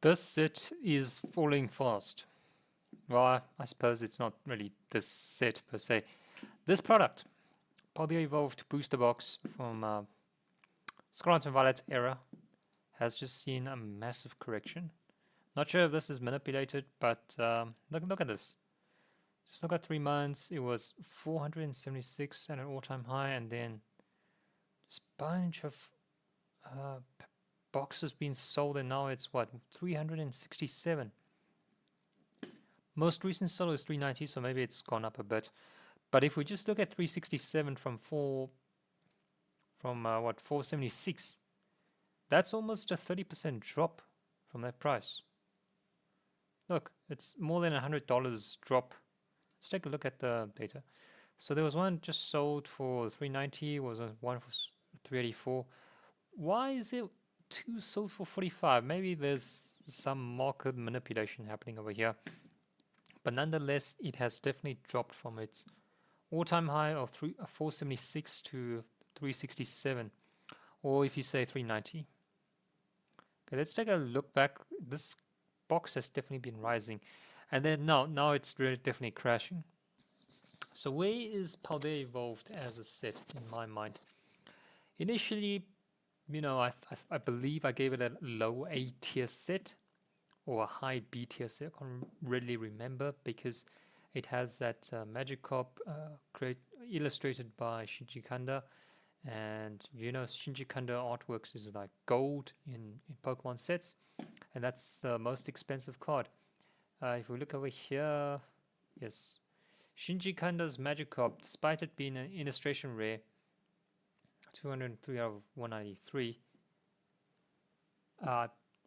This set is falling fast. Well, I suppose it's not really this set per se. This product, Poly Evolved Booster Box from Scarlet and Violet era, has just seen a massive correction. Not sure if this is manipulated, but look at this. Just look at 3 months. It was 476 at an all-time high, and then this bunch of uh, boxes being sold, and now it's what 367. Most recent solo is 390, so maybe it's gone up a bit. But if we just look at 367 from 476, that's almost a 30% drop from that price. Look, it's more than $100 drop. Let's take a look at the data. So there was one just sold for 390, was one for 384. Why is it two sold for 45? Maybe there's some market manipulation happening over here. But nonetheless, it has definitely dropped from its all-time high of 476 to 367, or if you say 390. Okay, let's take a look back. This box has definitely been rising, and then now it's really definitely crashing. So where is Paldea Evolved as a set in my mind? Initially, I believe I gave it a low A tier set or a high B tier set. I can't really remember because it has that Magikarp illustrated by Shinji Kanda, and Shinji Kanda artworks is like gold in Pokemon sets, and that's the most expensive card. If we look over here, yes, Shinji Kanda's Magikarp, despite it being an illustration rare, 203 out of 193,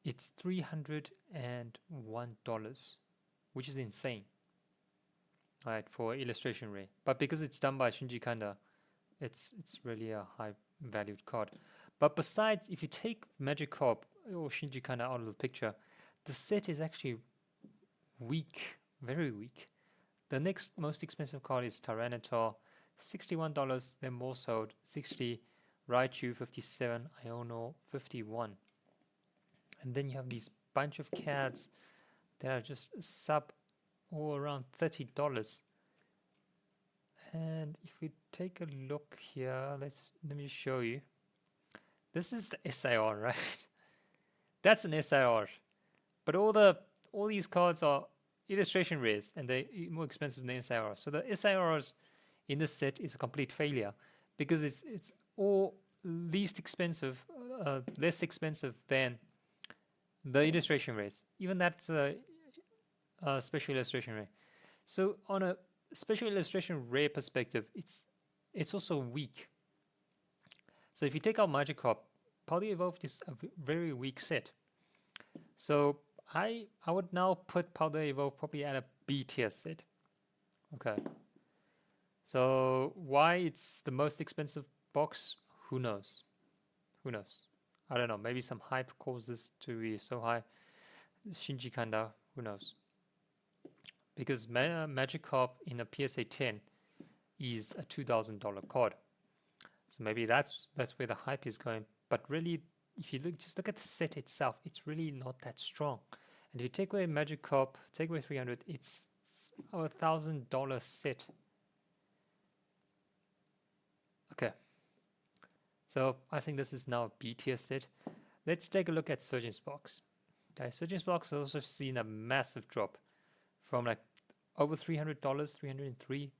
it's $301, which is insane, right, for illustration rare. But because it's done by Shinji Kanda, it's really a high valued card. But besides, if you take Magikarp or Shinji Kanda out of the picture, the set is actually weak, very weak. The next most expensive card is Tyranitar, $61, then more sold, 60, Raichu 57, Iono 51. And then you have these bunch of cards that are just sub or around $30. And if we take a look here, let me show you. This is the SIR, right? That's an SIR. But all these cards are illustration rares, and they're more expensive than the SIR. So the SIRs in this set is a complete failure because it's all least expensive, less expensive than the illustration rares. Even that's a special illustration rare. So on a special illustration rare perspective, it's also weak. So if you take out Magikarp, Poly Evolved is a very weak set. So I would now put Powder Evolved probably at a B tier set. Okay. So why it's the most expensive box? Who knows? Who knows? I don't know. Maybe some hype caused this to be so high. Shinji Kanda, who knows? Because Magikarp in a PSA 10 is a $2,000 card. So maybe that's where the hype is going. But really, if you just look at the set itself, it's really not that strong. And if you take away Magikarp, take away 300, it's a $1,000 set. Okay. So I think this is now a B tier set. Let's take a look at Surgeon's Box. Okay, Surgeon's Box has also seen a massive drop from like over $300, 303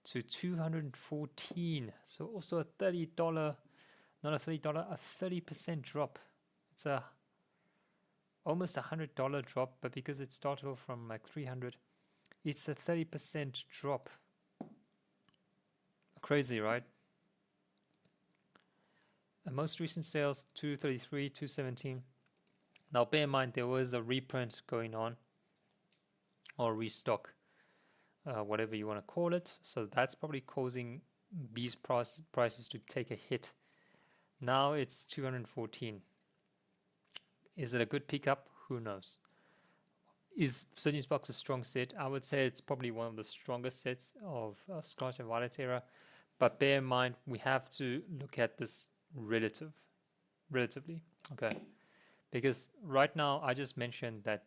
to 214. So also a $30, not a $30, a 30% drop. It's a almost $100 drop, but because it started off from like 300, it's a 30% drop. Crazy, right? And most recent sales 233, 217. Now bear in mind there was a reprint going on, or restock, whatever you want to call it. So that's probably causing these prices to take a hit. Now it's 214. Is it a good pickup? Who knows? Is Surgeon's Box a strong set? I would say it's probably one of the strongest sets of Scarlet and Violet era. But bear in mind, we have to look at this relatively. Okay. Because right now I just mentioned that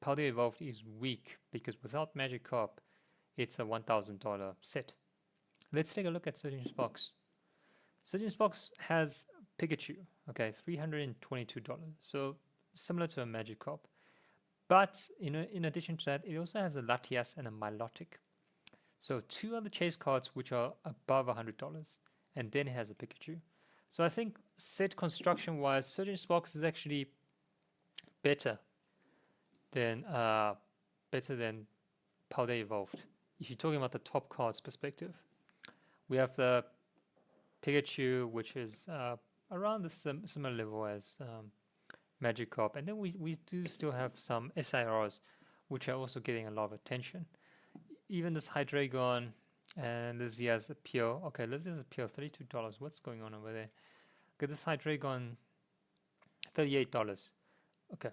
Paldea Evolved is weak because without Magic Carp, it's a $1,000 set. Let's take a look at Surgeon's Box. Surgeon's Box has Pikachu, okay, $322. So similar to a Magic Carp. But in addition to that, it also has a Latias and a Milotic. So two other chase cards which are above $100. And then it has a Pikachu. So I think set construction wise, Surgeon's Box is actually better than Paldea Evolved. If you're talking about the top cards perspective, we have the Pikachu, which is around the similar level as Magikarp, and then we do still have some SIRs, which are also getting a lot of attention. Even this Hydreigon and this has a pure. Okay, this is a pure $32. What's going on over there? Okay, this Hydreigon, $38. Okay,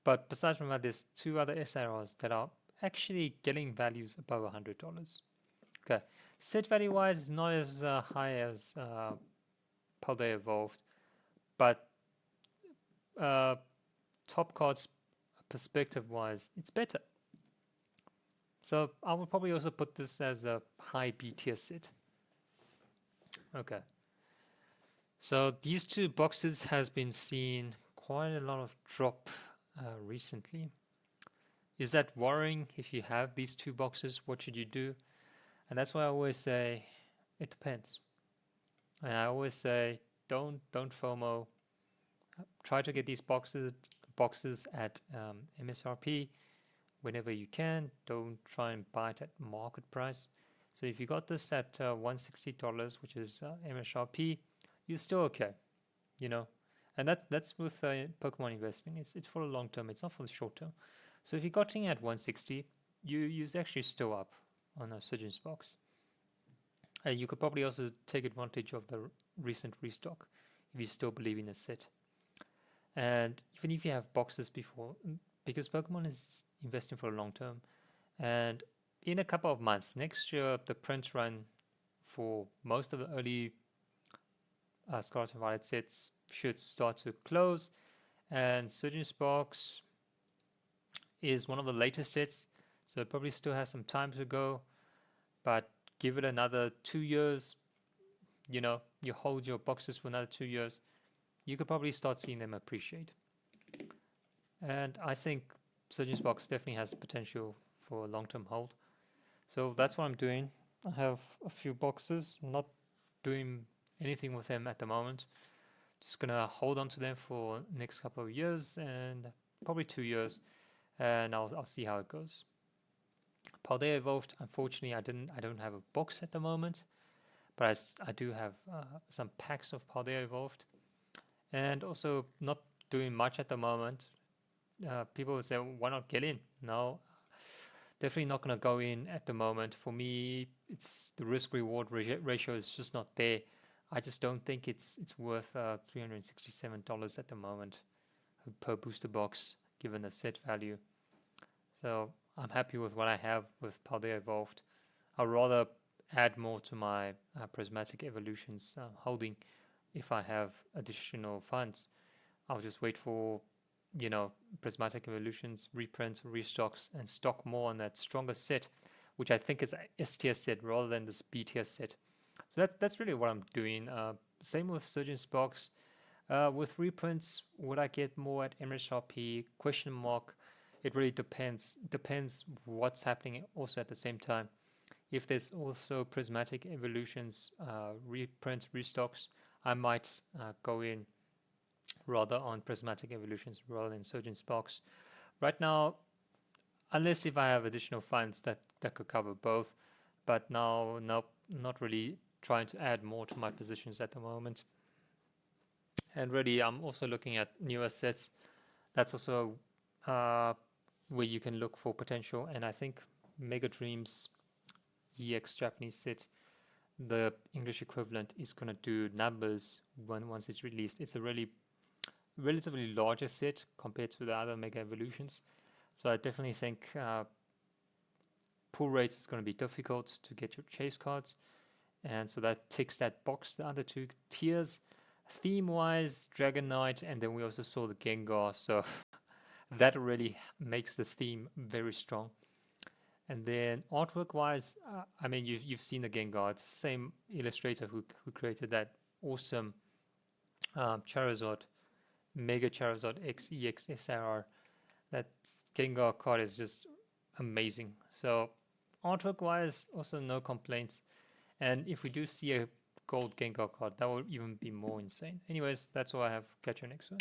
but besides from that, there's two other SIRs that are actually getting values above $100. Okay, set value wise, not as high as Paldea Evolved, but top cards perspective wise, it's better. So I would probably also put this as a high B tier set. Okay. So these two boxes has been seen quite a lot of drop recently. Is that worrying? If you have these two boxes, what should you do? And that's why I always say it depends. And I always say don't FOMO. Try to get these boxes at MSRP whenever you can. Don't try and buy it at market price. So if you got this at $160, which is MSRP, you're still okay, you know. And that's with Pokemon investing. It's for the long term. It's not for the short term. So if you're getting at 160, you're actually still up on a Surgeon's Box. You could probably also take advantage of the recent restock if you still believe in the set. And even if you have boxes before, because Pokemon is investing for the long term, and in a couple of months, next year, the print run for most of the early Scarlet and Violet sets should start to close, and Surgeon's Box is one of the latest sets, so it probably still has some time to go, but give it another 2 years, you know, you hold your boxes for another 2 years, you could probably start seeing them appreciate. And I think Surgeon's Box definitely has potential for a long-term hold. So that's what I'm doing. I have a few boxes, not doing anything with them at the moment. Just gonna hold on to them for next couple of years and probably 2 years, and I'll see how it goes. Paldea Evolved, unfortunately, I don't have a box at the moment, but I do have some packs of Paldea Evolved, and also not doing much at the moment. People will say, why not get in? No, definitely not going to go in at the moment. For me, it's the risk reward ratio is just not there. I just don't think it's worth $367 at the moment per booster box, given the set value. So I'm happy with what I have with Paldea Evolved. I'd rather add more to my Prismatic Evolutions holding if I have additional funds. I'll just wait for, you know, Prismatic Evolutions, reprints, restocks, and stock more on that stronger set, which I think is a S tier set rather than this B tier set. So that's really what I'm doing. Same with Surgeon's Box. With reprints, would I get more at MSRP? Question mark. It really depends. Depends what's happening also at the same time. If there's also Prismatic Evolutions, reprints, restocks, I might go in rather on Prismatic Evolutions rather than Surgeon's Box. Right now, unless if I have additional funds that could cover both, but now, nope, not really trying to add more to my positions at the moment. And really, I'm also looking at newer sets. That's also where you can look for potential. And I think Mega Dreams EX Japanese set, the English equivalent, is going to do numbers once it's released. It's a really relatively larger set compared to the other Mega Evolutions. So I definitely think pull rates is going to be difficult to get your chase cards. And so that ticks that box, the other two tiers. Theme-wise, Dragon Knight, and then we also saw the Gengar, so that really makes the theme very strong. And then artwork-wise, I mean, you've seen the Gengar. It's the same illustrator who created that awesome Charizard, Mega Charizard XEXSRR. That Gengar card is just amazing. So artwork-wise, also no complaints. And if we do see a gold Gengar card, that will even be more insane. Anyways, that's all I have. Catch you next one.